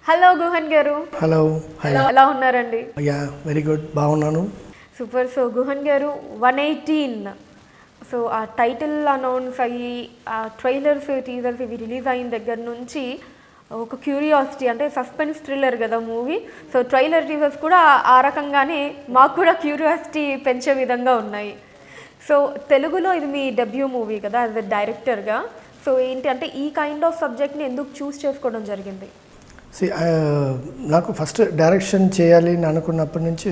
Hello Guhan గారు. Hello. ఎలా ఉన్నారండి? యా వెరీ గుడ్, బాగున్నాను. సూపర్. సో గుహన్ గారు 118, సో ఆ టైటిల్ అనౌన్స్ అయ్యి ఆ ట్రైలర్స్ టీజర్స్ ఇవి రిలీజ్ అయిన దగ్గర నుంచి ఒక క్యూరియాసిటీ, అంటే సస్పెన్స్ థ్రిల్లర్ కదా మూవీ. సో ట్రైలర్ టీజర్స్ కూడా ఆ రకంగానే మాకు కూడా క్యూరియాసిటీ పెంచే విధంగా ఉన్నాయి. సో తెలుగులో ఇది మీ డెబ్యూ మూవీ కదా యాజ్ ఎ డైరెక్టర్గా. సో ఏంటి అంటే ఈ కైండ్ ఆఫ్ సబ్జెక్ట్ని ఎందుకు చూస్ చేసుకోవడం జరిగింది? నాకు ఫస్ట్ డైరెక్షన్ చేయాలి అని అనుకున్నప్పటి నుంచి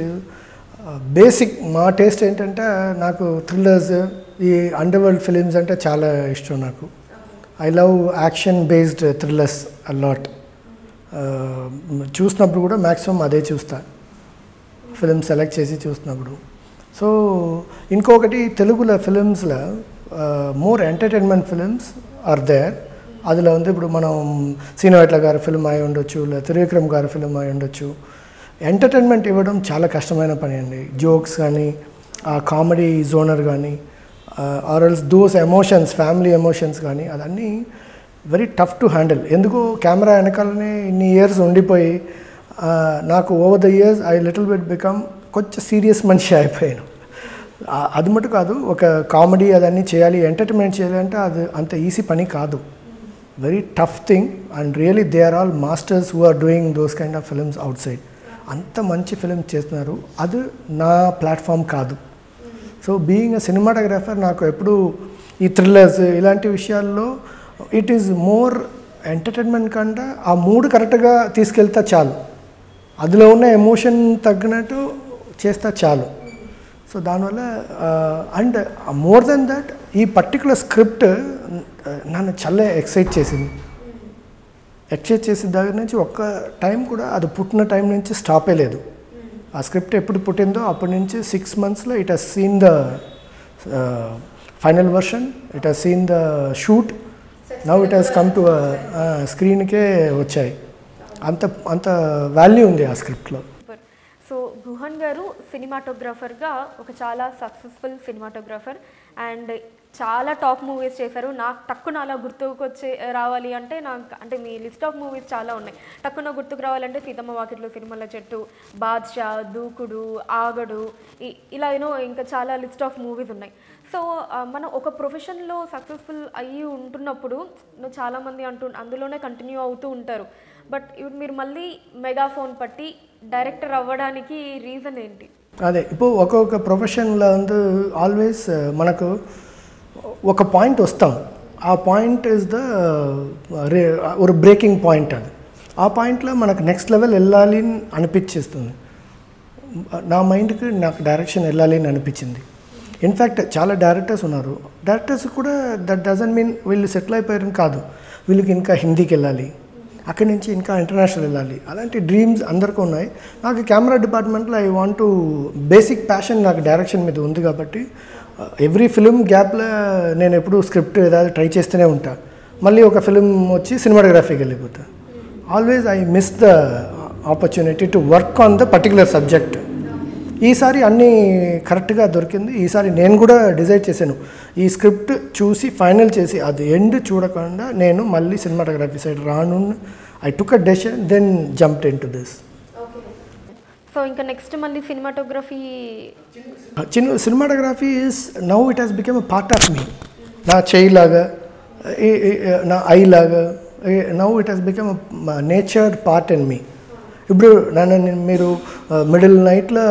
బేసిక్ మా టేస్ట్ ఏంటంటే నాకు థ్రిల్లర్స్, ఈ అండర్ వరల్డ్ ఫిలిమ్స్ అంటే చాలా ఇష్టం నాకు. I love action based thrillers a lot. చూసినప్పుడు కూడా మ్యాక్సిమం అదే చూస్తా, ఫిలిం సెలెక్ట్ చేసి చూసినప్పుడు. సో ఇంకొకటి తెలుగులో ఫిలిమ్స్లో more entertainment films are there. అందులో ఉంది ఇప్పుడు మనం సీనవెట్ల గారి ఫిల్మ్ అయి ఉండొచ్చు, లేదా త్రివిక్రమ్ గారి ఫిల్మ్ అయి ఉండొచ్చు. ఎంటర్టైన్మెంట్ ఇవ్వడం చాలా కష్టమైన పని అండి. జోక్స్ కానీ, ఆ కామెడీ జోనర్ కానీ, ఆర్ఎల్స్ దోస్ ఎమోషన్స్, ఫ్యామిలీ ఎమోషన్స్ కానీ, అదన్నీ వెరీ టఫ్ టు హ్యాండిల్. ఎందుకు కెమెరా వెనకాలనే ఇన్ని ఇయర్స్ ఉండిపోయి నాకు over the years I little bit become కొంచెం సీరియస్ మనిషి అయిపోయాను. అది మటు కాదు, ఒక కామెడీ అదన్నీ చేయాలి, ఎంటర్టైన్మెంట్ చేయాలి అంటే అది అంత ఈజీ పని కాదు. Very tough thing. And really they are all masters who are doing those kind of films outside. అంత మంచి ఫిల్మ్ చేస్తున్నారు. అది నా ప్లాట్ఫామ్ కాదు. సో బీయింగ్ ఎ సినిమాటోగ్రాఫర్ నాకు ఎప్పుడు ఈ థ్రిల్లర్స్ ఇలాంటి విషయాల్లో ఇట్ ఈజ్ మోర్ ఎంటర్టైన్మెంట్ కంటే ఆ మూడ్ కరెక్ట్గా తీసుకెళ్తా చాలు, అందులో ఉన్న ఎమోషన్ తగ్గినట్టు చేస్తా చాలు. సో దానివల్ల అండ్ మోర్ దెన్ దట్ ఈ పర్టికులర్ స్క్రిప్ట్ నన్ను చాలా ఎక్సైట్ చేసింది. ఎక్సైట్ చేసిన దగ్గర నుంచి ఒక్క టైం కూడా అది పుట్టిన టైం నుంచి స్టాపే లేదు. ఆ స్క్రిప్ట్ ఎప్పుడు పుట్టిందో అప్పటి నుంచి 6 monthsలో it has seen the final version, it has seen the shoot, now it has come to స్క్రీన్కే వచ్చాయి. అంత వాల్యూ ఉంది ఆ స్క్రిప్ట్లో. సో గుహన్ గారు సినిమాటోగ్రాఫర్గా ఒక చాలా సక్సెస్ఫుల్ సినిమాటోగ్రాఫర్ అండ్ చాలా టాప్ మూవీస్ చేశారు. నాకు టక్కున అలా గుర్తుకొచ్చి రావాలి అంటే అంటే మీ లిస్ట్ ఆఫ్ మూవీస్ చాలా ఉన్నాయి. టక్కున గుర్తుకు రావాలంటే సీతమ్మ వాకిట్లో సిరిమల్ల చెట్టు, బాద్షా, దూకుడు, ఆగడు, ఇలా ఇంకా చాలా లిస్ట్ ఆఫ్ మూవీస్ ఉన్నాయి. సో మనం ఒక ప్రొఫెషన్లో సక్సెస్ఫుల్ అయ్యి ఉంటున్నప్పుడు చాలామంది అందులోనే కంటిన్యూ అవుతూ ఉంటారు. బట్ ఇప్పుడు మీరు మళ్ళీ మెగాఫోన్ పట్టి డైరెక్టర్ అవ్వడానికి రీజన్ ఏంటి? అదే ఇప్పుడు ఒక్కొక్క ప్రొఫెషన్లో வந்து ఆల్వేస్ మనకు ఒక పాయింట్ వస్తాం. ఆ పాయింట్ ఇస్ ద ఒక బ్రేకింగ్ పాయింట్. అది ఆ పాయింట్లో మనకు నెక్స్ట్ లెవెల్ వెళ్ళాలి అని అనిపించేస్తుంది. నా మైండ్కి నాకు డైరెక్షన్ వెళ్ళాలి అని అనిపించింది. ఇన్ఫ్యాక్ట్ చాలా డైరెక్టర్స్ ఉన్నారు. డైరెక్టర్స్ కూడా దట్ డజంట్ మీన్ వీళ్ళు సెటిల్ అయిపోయారని కాదు, వీళ్ళకి ఇంకా హిందీకి వెళ్ళాలి, అక్కడి నుంచి ఇంకా ఇంటర్నేషనల్ వెళ్ళాలి, అలాంటి డ్రీమ్స్ అందరికీ ఉన్నాయి. నాకు కెమెరా డిపార్ట్మెంట్లో I want to basic passion నాకు డైరెక్షన్ మీద ఉంది కాబట్టి ఎవ్రీ ఫిలిం గ్యాప్లో నేను ఎప్పుడు స్క్రిప్ట్ ఏదైనా ట్రై చేస్తూనే ఉంటా. మళ్ళీ ఒక ఫిలిం వచ్చి సినిమాటోగ్రఫీకి వెళ్ళిపోతా. Always I miss the opportunity to work on the particular subject. ఈసారి అన్నీ కరెక్ట్గా దొరికింది. ఈసారి నేను కూడా డిసైడ్ చేశాను, ఈ స్క్రిప్ట్ చూసి ఫైనల్ చేసి అది ఎండ్ చూడకుండా నేను మళ్ళీ సినిమాటోగ్రఫీ సైడ్ రాను. I took a decision, then jumped into this. So ఇంకా నెక్స్ట్ మళ్ళీ cinematography is now it has become a part of me. నా చేయిలాగా, నా ఐ లాగా, now it has become a natured part in me. ఇప్పుడు మీరు middle నైట్లో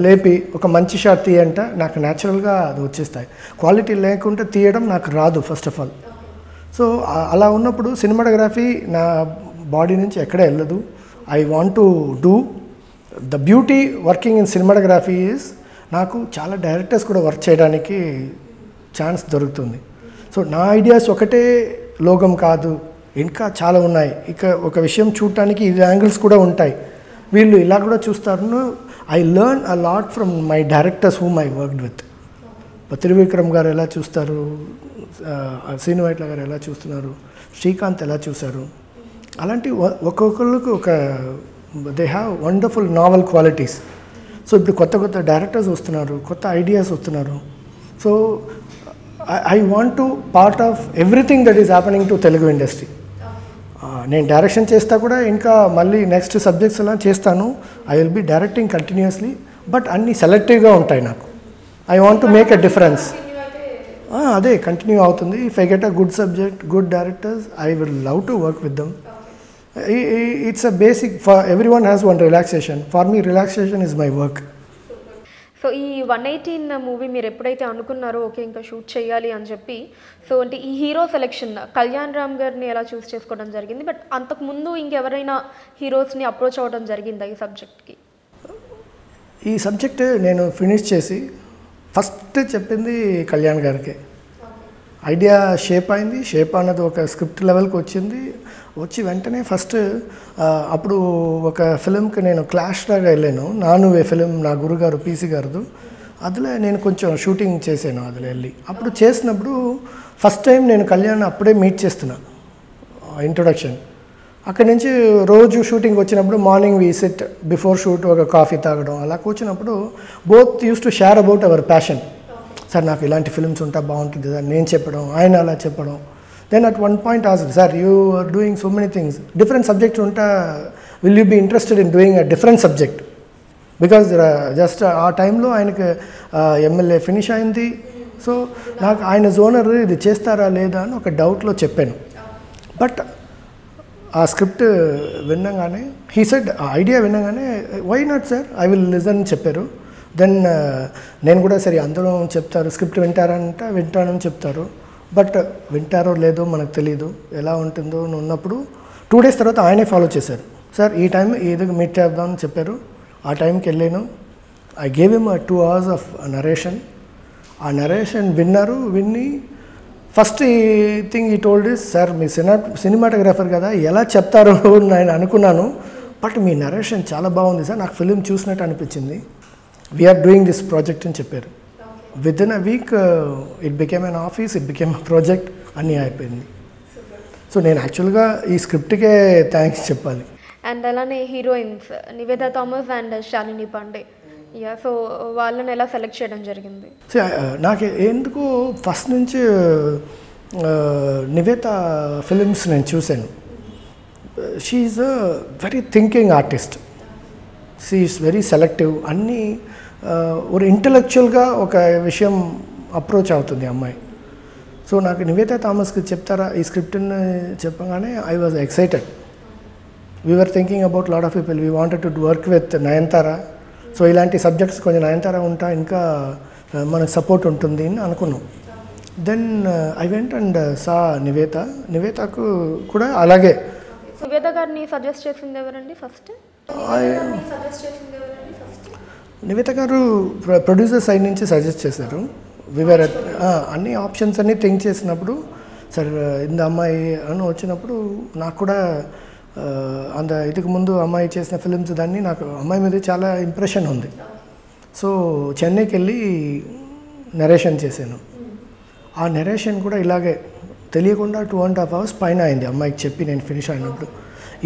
లేపి ఒక మంచి షాట్ తీయంటే నాకు న్యాచురల్గా అది వచ్చేస్తాయి. క్వాలిటీ లేకుంటే తీయడం నాకు రాదు ఫస్ట్ ఆఫ్ ఆల్. సో అలా ఉన్నప్పుడు సినిమాటోగ్రఫీ నా బాడీ నుంచి ఎక్కడ వెళ్ళదు. I want to do the beauty working in cinematography is నాకు చాలా డైరెక్టర్స్ కూడా వర్క్ చేయడానికి ఛాన్స్ దొరుకుతుంది. సో నా ఐడియాస్ ఒకటే లోకం కాదు, ఇంకా చాలా ఉన్నాయి. ఇక ఒక విషయం చూడటానికి ఇది యాంగిల్స్ కూడా ఉంటాయి, వీళ్ళు ఇలా కూడా చూస్తారు. I learn a lot from my directors whom I worked with. Trivikram గారు ఎలా చూస్తారు, సీనవెట్ల గారు ఎలా చూస్తున్నారు, శ్రీకాంత్ ఎలా చూశారు, అలాంటి ఒక్కొక్కరికి ఒక they have wonderful novel qualities. So ఇప్పుడు కొత్త కొత్త డైరెక్టర్స్ వస్తున్నారు, కొత్త ఐడియాస్ వస్తున్నారు. So I want to part of everything that is happening to Telugu industry. నేను డైరెక్షన్ చేస్తా కూడా ఇంకా మళ్ళీ నెక్స్ట్ సబ్జెక్ట్స్ ఎలా చేస్తాను. I will be directing continuously, but అన్నీ సెలెక్టివ్గా ఉంటాయి నాకు. I want to make a difference. అదే కంటిన్యూ అవుతుంది. If I get a good subject, good directors, I will love to work with them. It's a basic for every one has one relaxation. For me relaxation is my work. So ఈ 118 movie మీరు ఎప్పుడైతే అనుకున్నారో okay ఇంకా shoot చేయాలి అని చెప్పి, so అంటే ఈ హీరో సెలెక్షన్ కళ్యాణ్ రామ్ గారిని ఎలా చూస్ చేసుకోవడం జరిగింది? బట్ అంతకుముందు ఇంకెవరైనా హీరోస్ని అప్రోచ్ అవ్వడం జరిగిందా ఈ సబ్జెక్ట్కి? ఈ సబ్జెక్ట్ నేను ఫినిష్ చేసి ఫస్ట్ చెప్పింది కళ్యాణ్ గారికి. ఐడియా షేప్ అయింది. షేప్ అన్నది ఒక స్క్రిప్ట్ లెవెల్కి వచ్చింది. వచ్చి వెంటనే ఫస్ట్ అప్పుడు ఒక ఫిలింకి నేను క్లాష్ లాగా వెళ్ళాను. నానువే ఫిలిం, నా గురుగారు పీసీ గారిది. అందులో నేను కొంచెం షూటింగ్ చేశాను. అందులో వెళ్ళి అప్పుడు చేసినప్పుడు ఫస్ట్ టైం నేను కళ్యాణ్ అప్పుడే మీట్ చేస్తున్నా, ఇంట్రొడక్షన్. అక్కడి నుంచి రోజు షూటింగ్ వచ్చినప్పుడు morning we SIT before shoot ఒక కాఫీ తాగడం అలా కూర్చున్నప్పుడు both use to share about our passion. Sir నాకు ఇలాంటి ఫిల్మ్స్ ఉంటా బాగుంటుంది సార్ నేను చెప్పడం, ఆయన అలా చెప్పడం. Then at one point asked, sir you are doing so many things, different subjects ఉంటా, will you be interested in doing a different subject? Because just ఆ టైంలో ఆయనకి ఎమ్మెల్యే ఫినిష్ అయింది. సో నాకు ఆయన జోనర్ ఇది చేస్తారా లేదా అని ఒక డౌట్లో చెప్పాను. బట్ ఆ స్క్రిప్ట్ వినగానే హీ సెడ్, ఆ ఐడియా వినగానే why not sir, I will listen చెప్పారు. దెన్ నేను కూడా సరే అందరూ చెప్తారు స్క్రిప్ట్ వింటారంటే వింటానని చెప్తారు, బట్ వింటారో లేదో మనకు తెలియదు, ఎలా ఉంటుందో అని ఉన్నప్పుడు 2 days తర్వాత ఆయనే ఫాలో చేశారు. సార్ ఈ టైం ఏదో మీట్ చేద్దామని చెప్పారు. ఆ టైంకి వెళ్ళాను. I gave him 2 hours of narration. ఆ నరేషన్ విన్నారు. విన్ని ఫస్ట్ థింగ్ ఈ told is, sir me cinematographer కదా ఎలా చెప్తారో నేను అనుకున్నాను, బట్ మీ నరేషన్ చాలా బాగుంది సార్, నాకు ఫిలిం చూసినట్టు అనిపించింది, వీఆర్ డూయింగ్ దిస్ ప్రాజెక్ట్ అని చెప్పారు. With in a week it became an office, it became a project, అన్నీ అయిపోయింది. సో నేను యాక్చువల్గా ఈ స్క్రిప్ట్కే థ్యాంక్స్ చెప్పాలి. అండ్ అలానే heroines Nivetha Thomas and Shalini Pandey, so వాళ్ళని ఎలా సెలెక్ట్ చేయడం జరిగింది? సో నాకు ఎందుకు ఫస్ట్ నుంచి నివేత ఫిలిమ్స్ నేను చూశాను. She is a very thinking artist. She is very selective. అన్నీ ఒక ఇంటలెక్చువల్గా ఒక విషయం అప్రోచ్ అవుతుంది అమ్మాయి. సో నాకు నివేతా థామస్కి చెప్తారా ఈ స్క్రిప్ట్ని చెప్పగానే I was excited. We're thinking about lot of people, we wanted to work with Nayanthara. So ఇలాంటి సబ్జెక్ట్స్ కొంచెం నయనతార ఉంటా ఇంకా మనకు సపోర్ట్ ఉంటుంది అని అనుకున్నాం. Then I went and saw నివేతాకు కూడా అలాగే. నివేత గారిని సజెస్ట్ చేసింది ఎవరండి ఫస్ట్? నివేత గారు ప్రొడ్యూసర్ సైడ్ నుంచి సజెస్ట్ చేశారు. వివర్ అన్ని ఆప్షన్స్ అన్నీ థింక్ చేసినప్పుడు సార్ ఇంత అమ్మాయి అని వచ్చినప్పుడు నాకు కూడా ఇదికి ముందు అమ్మాయి చేసిన ఫిలిమ్స్ దాన్ని నాకు అమ్మాయి మీద చాలా ఇంప్రెషన్ ఉంది. సో చెన్నైకి వెళ్ళి నరేషన్ చేశాను. ఆ నరేషన్ కూడా ఇలాగే తెలియకుండా 2.5 hours పైన అయింది అమ్మాయికి చెప్పి నేను ఫినిష్ అయినప్పుడు.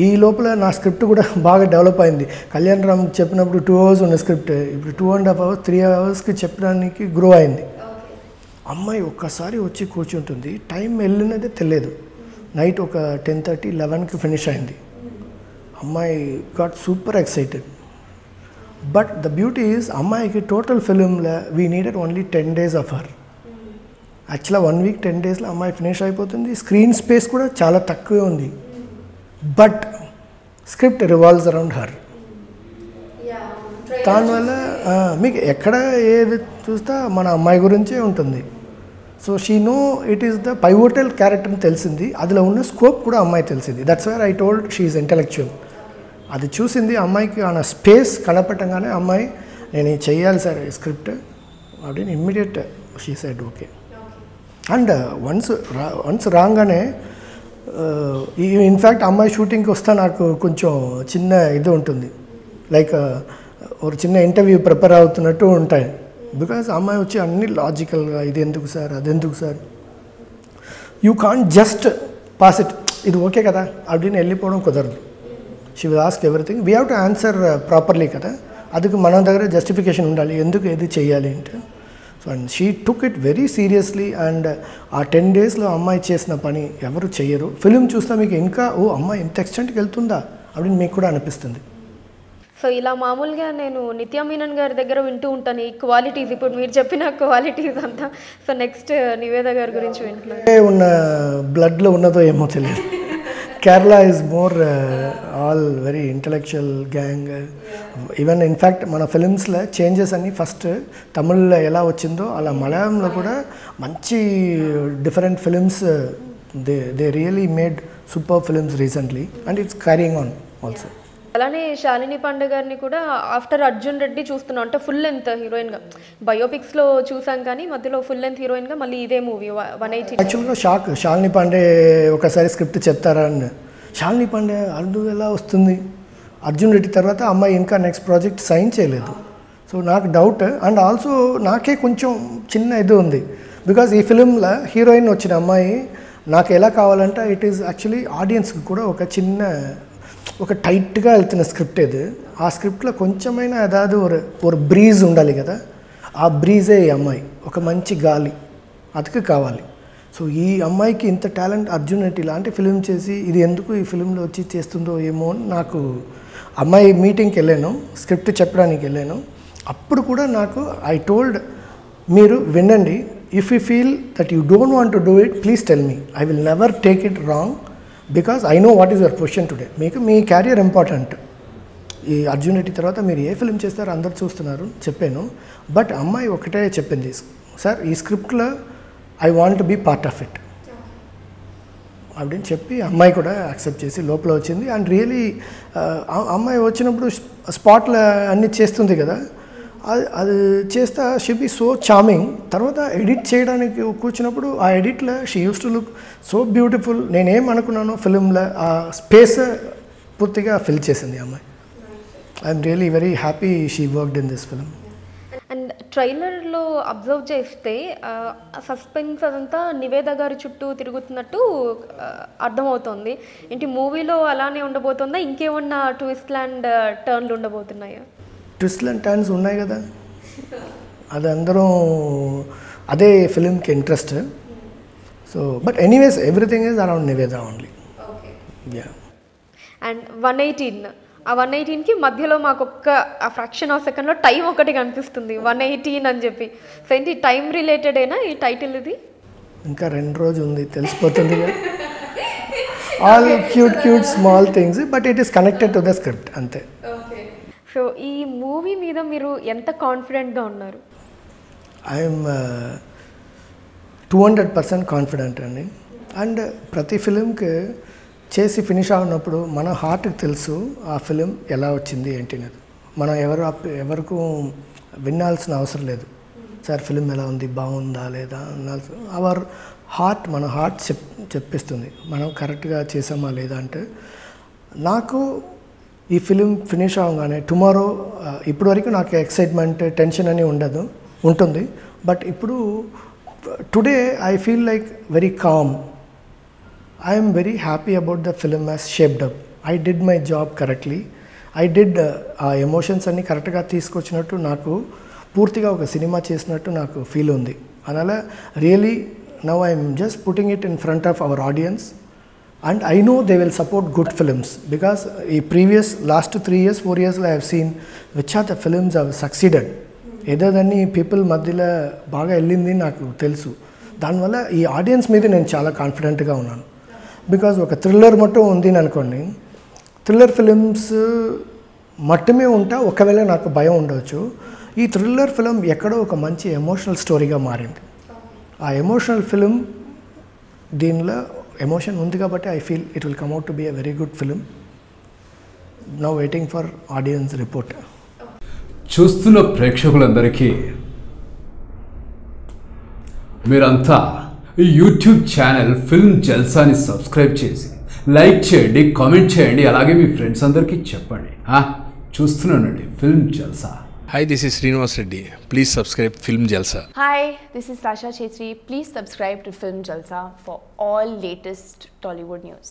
ఈ లోపల నా స్క్రిప్ట్ కూడా బాగా డెవలప్ అయింది. కళ్యాణ్ రామ్ చెప్పినప్పుడు 2 hours ఉన్న స్క్రిప్ట్ ఇప్పుడు 2.5 hours 3 hours చెప్పడానికి గ్రో అయింది. అమ్మాయి ఒక్కసారి వచ్చి కూర్చుంటుంది, టైం వెళ్ళినదే తెలియదు. నైట్ ఒక 10:30, 11కి ఫినిష్ అయింది. అమ్మాయి got super excited. But the beauty is అమ్మాయికి టోటల్ ఫిలింలో we needed only 10 days of her. యాక్చువల్గా 1 week 10 daysలో అమ్మాయి ఫినిష్ అయిపోతుంది. స్క్రీన్ స్పేస్ కూడా చాలా తక్కువే ఉంది, but script revolves around her. దానివల్ల మీకు ఎక్కడ ఏది చూస్తా మన అమ్మాయి గురించే ఉంటుంది. So she know it is the pivotal character అని తెలిసింది. అందులో ఉన్న స్కోప్ కూడా అమ్మాయి తెలిసింది. That's where I told she is intellectual. అది చూసింది అమ్మాయికి. ఆ స్పేస్ కనపట్టంగానే అమ్మాయి నేను చెయ్యాలి సార్ ఈ స్క్రిప్ట్ அப்படின்னு immediate she said okay. And once రాగానే ఇన్ఫ్యాక్ట్ అమ్మాయి షూటింగ్కి వస్తే నాకు కొంచెం చిన్న ఇది ఉంటుంది, లైక్ ఒక చిన్న ఇంటర్వ్యూ ప్రిపేర్ అవుతున్నట్టు ఉంటాయి. బికాజ్ అమ్మాయి వచ్చి అన్ని లాజికల్గా ఇది ఎందుకు సార్ అది ఎందుకు sir, you can't just pass it, ఇది ఓకే కదా அப்படின்னு వెళ్ళిపోవడం కుదరదు. She will ask everything, we have to answer properly కదా. అందుకు మన దగ్గర జస్టిఫికేషన్ ఉండాలి ఎందుకు ఏది చెయ్యాలి అంటే. So and she took it very seriously. And ఆ 10 daysలో అమ్మాయి చేసిన పని ఎవరు చెయ్యరు. ఫిలిం చూస్తే మీకు ఇంకా అమ్మాయి ఇంత ఎక్స్టెంట్కి వెళ్తుందా అని మీకు కూడా అనిపిస్తుంది. సో ఇలా మామూలుగా నేను నిత్యా మీనన్ గారి దగ్గర వింటూ ఉంటాను ఈ క్వాలిటీస్, ఇప్పుడు మీరు చెప్పిన క్వాలిటీస్ అంతా. సో నెక్స్ట్ నివేద గారి గురించి వింటున్నాను. ఉన్న బ్లడ్లో ఉన్నదో ఏమో తెలియదు. Kerala is more all very intellectual gang. Even in fact మన ఫిలిమ్స్లో చేంజెస్ అన్నీ ఫస్ట్ తమిళ్లో ఎలా వచ్చిందో అలా మలయాళంలో కూడా మంచి different films they really made super films recently and it's carrying on also. అలానే శాలిని పాండే గారిని కూడా ఆఫ్టర్ అర్జున్ రెడ్డి చూస్తున్నాం, అంటే ఫుల్ లెంత్ హీరోయిన్గా. బయోపిక్స్లో చూసాం కానీ మధ్యలో ఫుల్ లెంత్ హీరోయిన్గా మళ్ళీ ఇదే మూవీ 180. యాక్చువల్గా షాక్, శాలిని పాండే ఒకసారి స్క్రిప్ట్ చెప్తారా అని. శాలిని పాండే అర్జున్ ఎలా వస్తుంది, అర్జున్ రెడ్డి తర్వాత అమ్మాయి ఇంకా నెక్స్ట్ ప్రాజెక్ట్ సైన్ చేయలేదు. సో నాకు డౌట్. అండ్ ఆల్సో నాకే కొంచెం చిన్న ఇది ఉంది, బికాజ్ ఈ ఫిలింలో హీరోయిన్ వచ్చిన అమ్మాయి నాకు ఎలా కావాలంటే ఇట్ ఈస్ యాక్చువల్లీ ఆడియన్స్కి కూడా ఒక టైట్గా వెళ్తున్న స్క్రిప్ట్ ఇది. ఆ స్క్రిప్ట్లో కొంచెమైనా ఏదాది ఒక బ్రీజ్ ఉండాలి కదా, ఆ బ్రీజే ఈ అమ్మాయి, ఒక మంచి గాలి అతికి కావాలి. సో ఈ అమ్మాయికి ఇంత టాలెంట్, అర్జున్ రెడ్డి ఇలాంటి ఫిలిం చేసి ఇది ఎందుకు ఈ ఫిలింలో వచ్చి చేస్తుందో ఏమో అని నాకు. అమ్మాయి మీటింగ్కి వెళ్ళాను, స్క్రిప్ట్ చెప్పడానికి వెళ్ళాను. అప్పుడు కూడా నాకు ఐ టోల్డ్, మీరు వినండి, if you feel that you don't want to do it please tell me, I will never take it wrong because I know what is your position today. మీకు మీ క్యారియర్ ఇంపార్టెంట్. ఈ అర్జున్ రెడ్డి తర్వాత మీరు ఏ film చేస్తారో అందరు చూస్తున్నారు చెప్పాను. బట్ అమ్మాయి ఒకటే చెప్పింది, సార్ ఈ స్క్రిప్ట్లో I want be part of it அப்படின்னு చెప్పి అమ్మాయి కూడా యాక్సెప్ట్ చేసి లోపల వచ్చింది. అండ్ రియలీ అమ్మాయి వచ్చినప్పుడు స్పాట్లో అన్నీ చేస్తుంది కదా, అది చేస్తా షీ బీ సో చార్మింగ్. తర్వాత ఎడిట్ చేయడానికి కూర్చున్నప్పుడు ఆ ఎడిట్లో she use to look so beautiful. నేనేం అనుకున్నాను ఫిలింలో ఆ స్పేస్ పూర్తిగా ఫిల్ చేసింది అమ్మాయి. I'm really very happy she worked in this film. And ట్రైలర్లో అబ్జర్వ్ చేస్తే సస్పెన్స్ అదంతా నివేద గారి చుట్టూ తిరుగుతున్నట్టు అర్థమవుతుంది. ఏంటి మూవీలో అలానే ఉండబోతుందా, ఇంకేమన్నా ట్విస్ట్ అండ్ టర్న్లు ఉండబోతున్నాయా? ట్విస్ట్ అండ్ టర్న్స్ ఉన్నాయి కదా, అది అందరూ అదే ఫిలింకి interest. So but anyways everything is around Nivetha only. Yeah. And 118, ఆ 118కి మధ్యలో మాకు ఆ ఫ్రాక్షన్ ఆఫ్ సెకండ్లో టైం ఒకటి కనిపిస్తుంది 118 అని చెప్పి. సో ఏంటి టైం రిలేటెడేనా ఈ టైటిల్? ఇది ఇంకా 2 రోజు ఉంది తెలిసిపోతుంది. All cute small things but it is connected to the script అంతే. సో ఈ మూవీ మీద మీరు ఎంత కాన్ఫిడెంట్గా ఉన్నారు? ఐఎమ్ 200% కాన్ఫిడెంట్ అండి. అండ్ ప్రతి ఫిలింకి చేసి ఫినిష్ అవునప్పుడు మన హార్ట్కి తెలుసు ఆ ఫిలిం ఎలా వచ్చింది ఏంటినది. మనం ఎవరికి వినాల్సిన అవసరం లేదు, సార్ ఫిలిం ఎలా ఉంది, బాగుందా లేదా అనాల్సి. మన హార్ట్ చెప్పిస్తుంది మనం కరెక్ట్గా చేసామా లేదా అంటే. నాకు ఈ ఫిలిం ఫినిష్ అవ్వగానే టుమారో, ఇప్పటివరకు నాకు ఎక్సైట్మెంట్ టెన్షన్ అని ఉంటుంది. బట్ ఇప్పుడు today I feel like very calm. I'm very happy about the film as shaped up. I did my job correctly. I did ఆ ఎమోషన్స్ అన్నీ కరెక్ట్గా తీసుకొచ్చినట్టు, నాకు పూర్తిగా ఒక సినిమా చేసినట్టు నాకు ఫీల్ ఉంది. అలా really now I'm just putting it in front of our audience. And I know they will support good films because last 3 years, 4 years I have seen which are the films have succeeded. Either than people మధ్యలో బాగా వెళ్ళింది నాకు తెలుసు. దానివల్ల ఈ audience మీద నేను చాలా కాన్ఫిడెంట్గా ఉన్నాను. బికాజ్ ఒక థ్రిల్లర్ మట్టు ఉంది అనుకోండి, థ్రిల్లర్ ఫిలిమ్స్ మట్టుమే ఉంటా, ఒకవేళ నాకు భయం ఉండవచ్చు. ఈ థ్రిల్లర్ ఫిలిం ఎక్కడో ఒక మంచి ఎమోషనల్ స్టోరీగా మారింది. ఆ ఎమోషనల్ ఫిలిం దీనిలో ఎమోషన్ ఉంది కాబట్టి I feel it will come out to be a very good film. Now waiting for audience report. చూస్తున్న ప్రేక్షకులందరికీ మీరంతా ఈ యూట్యూబ్ ఛానల్ ఫిల్మ్ జల్సాని సబ్స్క్రైబ్ చేసి లైక్ చేయండి, కామెంట్ చేయండి, అలాగే మీ ఫ్రెండ్స్ అందరికీ చెప్పండి. చూస్తున్నానండి film Jalsa. Hi, this is Srinivas Reddy. Please subscribe Film Jalsa. Hi, this is Sasha Chetri. Please subscribe to Film Jalsa for all latest Tollywood news.